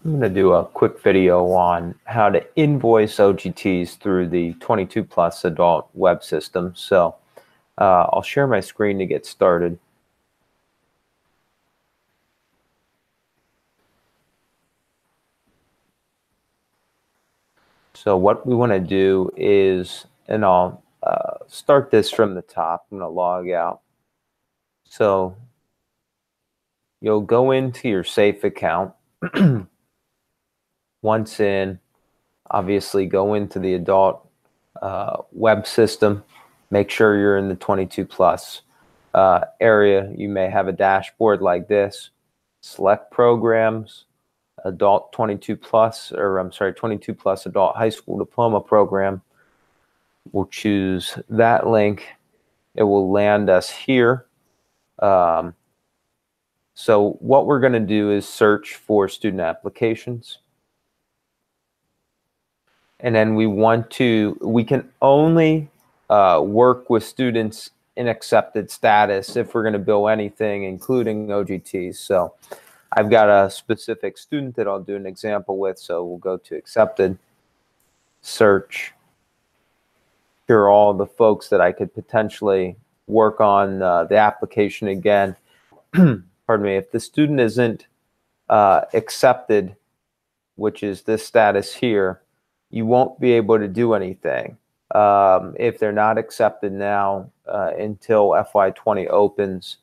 I'm going to do a quick video on how to invoice OGTs through the 22 plus adult web system. So I'll share my screen to get started. So what we want to do is, and I'll start this from the top. I'm going to log out. So you'll go into your safe account. Once in, obviously go into the adult web system. Make sure you're in the 22 plus area. You may have a dashboard like this. Select programs, adult 22 plus, or I'm sorry, 22 plus adult high school diploma program. We'll choose that link. It will land us here. So what we're going to do is search for student applications. And then we can only work with students in accepted status if we're going to bill anything, including OGTs. So I've got a specific student that I'll do an example with. So we'll go to accepted, search. Here are all the folks that I could potentially work on the application again. Pardon me. If the student isn't accepted, which is this status here, you won't be able to do anything. If they're not accepted now until FY20 opens,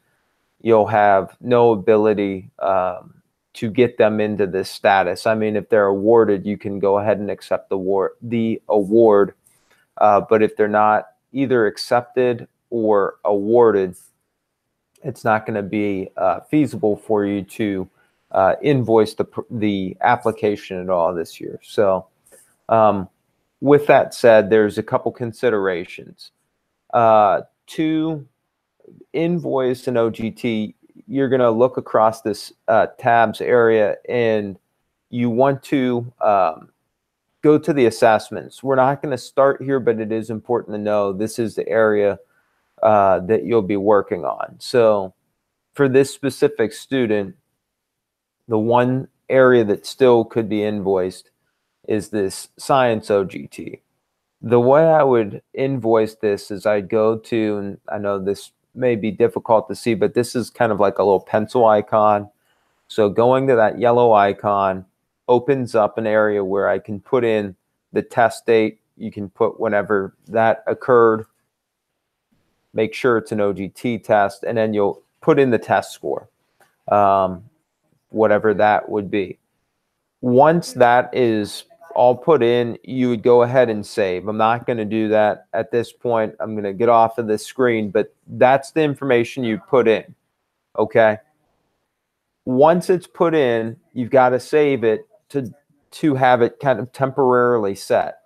you'll have no ability to get them into this status. I mean, if they're awarded, you can go ahead and accept the award. But if they're not either accepted or awarded, it's not going to be feasible for you to invoice the application at all this year. So with that said, there's a couple considerations. To invoice an OGT, you're going to look across this tabs area, and you want to go to the assessments. We're not going to start here, but it is important to know this is the area that you'll be working on. So for this specific student, the one area that still could be invoiced is this science OGT. The way I would invoice this is I'd go to, and I know this may be difficult to see, but this is kind of like a little pencil icon. So going to that yellow icon opens up an area where I can put in the test date. You can put whenever that occurred. Make sure it's an OGT test, and then you'll put in the test score, whatever that would be. Once that is all put in, you would go ahead and save. I'm not going to do that at this point. I'm going to get off of this screen, but that's the information you put in, okay? Once it's put in, you've got to save it to have it kind of temporarily set.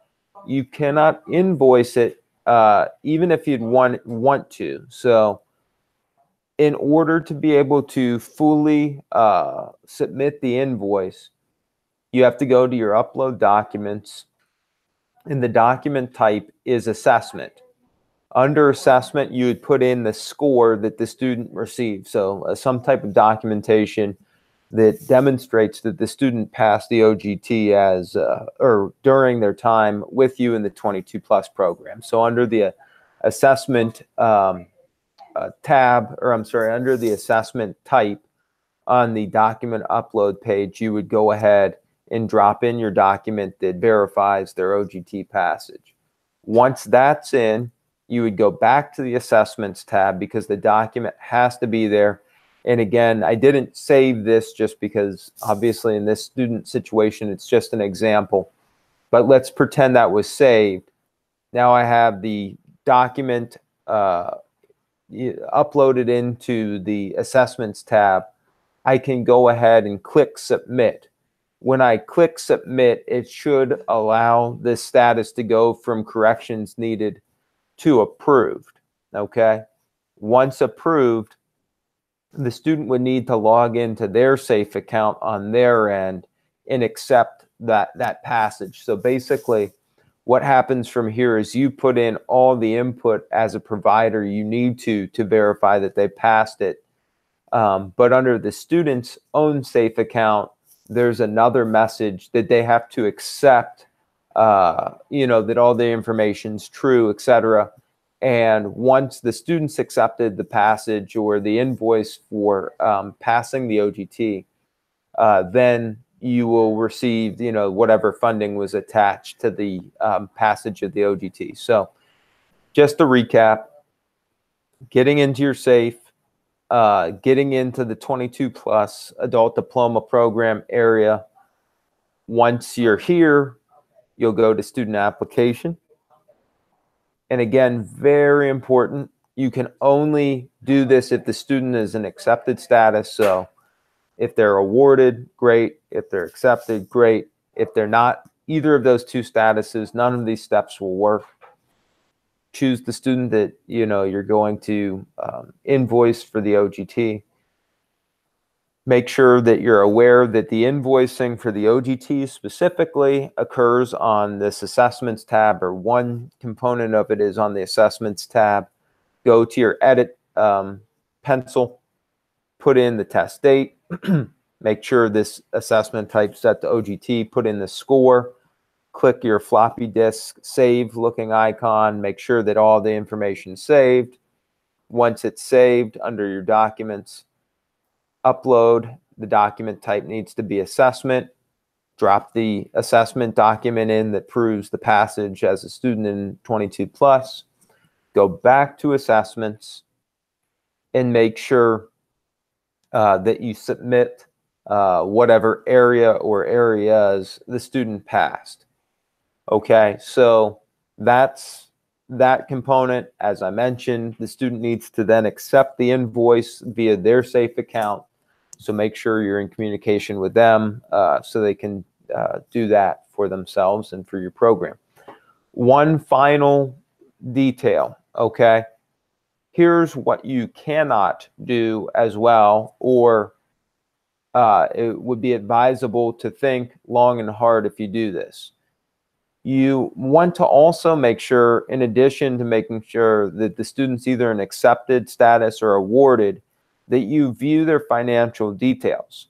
You cannot invoice it even if you'd want to. So in order to be able to fully submit the invoice, you have to go to your upload documents, and the document type is assessment. Under assessment, you would put in the score that the student received. So some type of documentation that demonstrates that the student passed the OGT as or during their time with you in the 22 plus program. So under the assessment tab, or I'm sorry, under the assessment type on the document upload page, you would go ahead and drop in your document that verifies their OGT passage. Once that's in, you would go back to the assessments tab because the document has to be there. And again, I didn't save this just because obviously in this student situation, it's just an example, but let's pretend that was saved. Now I have the document uploaded into the assessments tab. I can go ahead and click submit. When I click submit, it should allow this status to go from corrections needed to approved, okay? Once approved, the student would need to log into their safe account on their end and accept that passage. So basically, what happens from here is you put in all the input as a provider you need to verify that they passed it. But under the student's own safe account, there's another message that they have to accept, that all the information's true, etc. And once the student's accepted the passage or the invoice for passing the OGT, then you will receive, whatever funding was attached to the passage of the OGT. So just to recap, getting into your SAFE, getting into the 22 plus adult diploma program area. Once you're here, you'll go to student application. And again, very important, you can only do this if the student is in accepted status. So if they're awarded, great. If they're accepted, great. If they're not either of those two statuses, none of these steps will work. Choose the student that you're going to invoice for the OGT. Make sure that you're aware that the invoicing for the OGT specifically occurs on this assessments tab, or one component of it is on the assessments tab. Go to your edit pencil, put in the test date, make sure this assessment type set to OGT, put in the score, click your floppy disk save looking icon, make sure that all the information is saved. Once it's saved under your documents, upload. The document type needs to be assessment. Drop the assessment document in that proves the passage as a student in 22 plus. Go back to assessments and make sure that you submit whatever area or areas the student passed. Okay, so that's that component. As I mentioned, the student needs to then accept the invoice via their SAFE account. So make sure you're in communication with them so they can do that for themselves and for your program. One final detail, okay? Here's what you cannot do as well, or it would be advisable to think long and hard if you do this. You want to also make sure, in addition to making sure that the student's either in accepted status or awarded, that you view their financial details.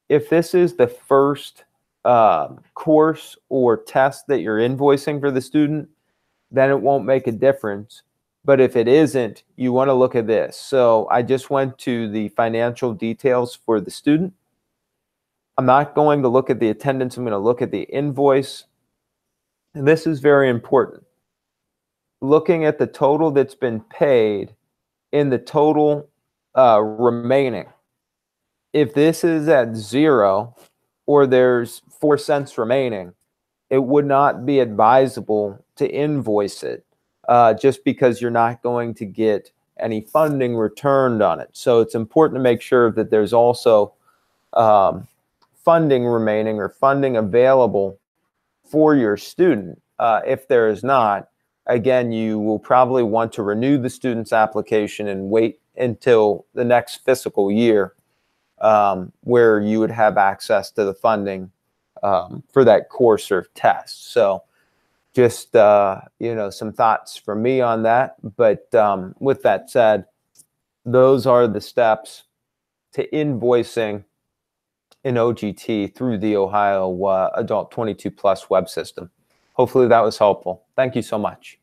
If this is the first course or test that you're invoicing for the student, then it won't make a difference. But if it isn't, you want to look at this. So I just went to the financial details for the student. I'm not going to look at the attendance. I'm going to look at the invoice. And this is very important. Looking at the total that's been paid in the total remaining. If this is at 0 or there's 4 cents remaining, it would not be advisable to invoice it just because you're not going to get any funding returned on it. So it's important to make sure that there's also funding remaining or funding available for your student. If there is not, again, you will probably want to renew the student's application and wait until the next fiscal year where you would have access to the funding for that course or test. So just, some thoughts from me on that. But with that said, those are the steps to invoicing in OGT through the Ohio Adult 22 Plus web system. Hopefully that was helpful. Thank you so much.